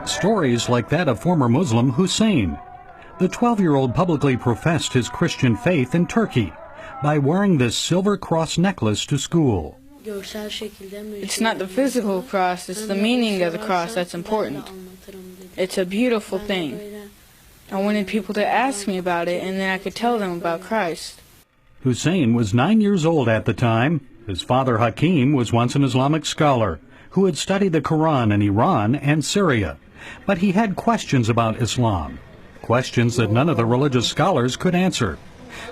Stories like that of former Muslim Hussein. The 12-year-old publicly professed his Christian faith in Turkey by wearing this silver cross necklace to school. It's not the physical cross, it's the meaning of the cross that's important. It's a beautiful thing. I wanted people to ask me about it, and then I could tell them about Christ. Hussein was 9 years old at the time. His father Hakim was once an Islamic scholar who had studied the Quran in Iran and Syria. But he had questions about Islam, questions that none of the religious scholars could answer.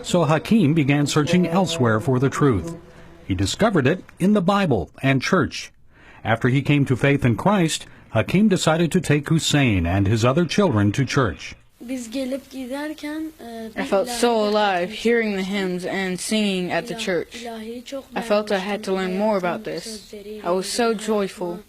So Hakim began searching elsewhere for the truth. He discovered it in the Bible and church. After he came to faith in Christ, Hakim decided to take Hussein and his other children to church. I felt so alive hearing the hymns and singing at the church. I felt I had to learn more about this. I was so joyful.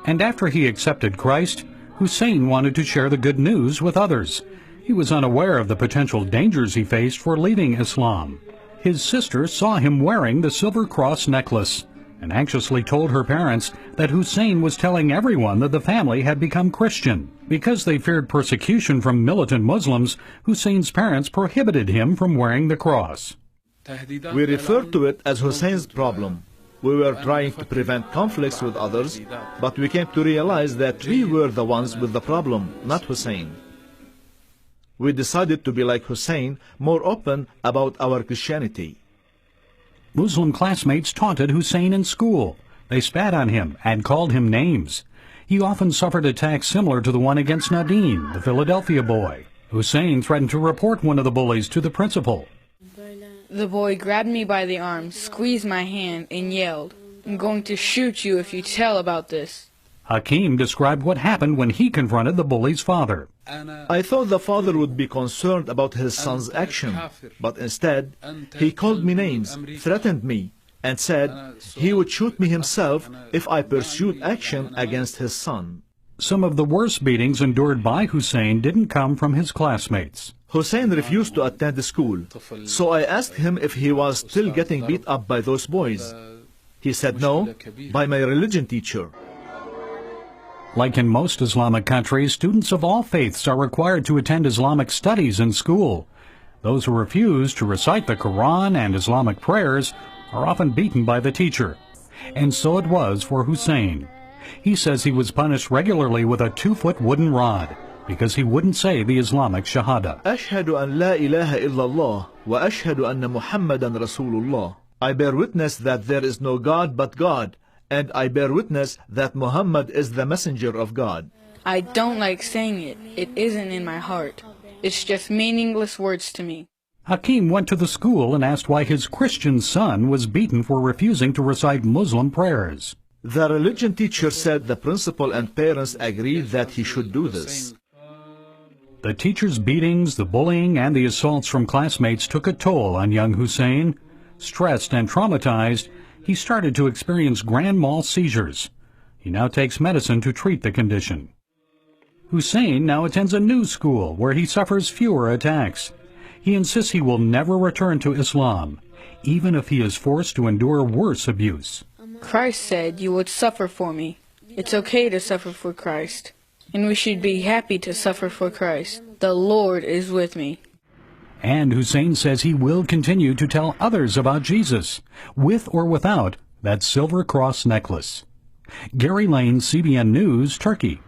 And after he accepted Christ, Hussein wanted to share the good news with others. He was unaware of the potential dangers he faced for leaving Islam. His sister saw him wearing the silver cross necklace and anxiously told her parents that Hussein was telling everyone that the family had become Christian. Because they feared persecution from militant Muslims, Hussein's parents prohibited him from wearing the cross. We referred to it as Hussein's problem. We were trying to prevent conflicts with others, but we came to realize that we were the ones with the problem, not Hussein. We decided to be like Hussein, more open about our Christianity. Muslim classmates taunted Hussein in school. They spat on him and called him names. He often suffered attacks similar to the one against Nadine, the Philadelphia boy. Hussein threatened to report one of the bullies to the principal. The boy grabbed me by the arm, squeezed my hand, and yelled, "I'm going to shoot you if you tell about this." Hakim described what happened when he confronted the bully's father. I thought the father would be concerned about his son's action, but instead, he called me names, threatened me, and said he would shoot me himself if I pursued action against his son. Some of the worst beatings endured by Hussein didn't come from his classmates. Hussein refused to attend school, so I asked him if he was still getting beat up by those boys. He said no, by my religion teacher. Like in most Islamic countries, students of all faiths are required to attend Islamic studies in school. Those who refuse to recite the Quran and Islamic prayers are often beaten by the teacher. And so it was for Hussein. He says he was punished regularly with a 2-foot wooden rod because he wouldn't say the Islamic Shahada. أشهد أن لا إله إلا الله وأشهد أن محمدا رسول الله. I bear witness that there is no God but God, and I bear witness that Muhammad is the messenger of God. I don't like saying it. It isn't in my heart. It's just meaningless words to me. Hakim went to the school and asked why his Christian son was beaten for refusing to recite Muslim prayers. The religion teacher said the principal and parents agreed that he should do this. The teacher's beatings, the bullying, and the assaults from classmates took a toll on young Hussein. Stressed and traumatized, he started to experience grand mal seizures. He now takes medicine to treat the condition. Hussein now attends a new school where he suffers fewer attacks. He insists he will never return to Islam, even if he is forced to endure worse abuse. Christ said you would suffer for me. It's okay to suffer for Christ, and we should be happy to suffer for Christ. The Lord is with me. And Hussein says he will continue to tell others about Jesus, with or without that silver cross necklace. Gary Lane, CBN News, Turkey.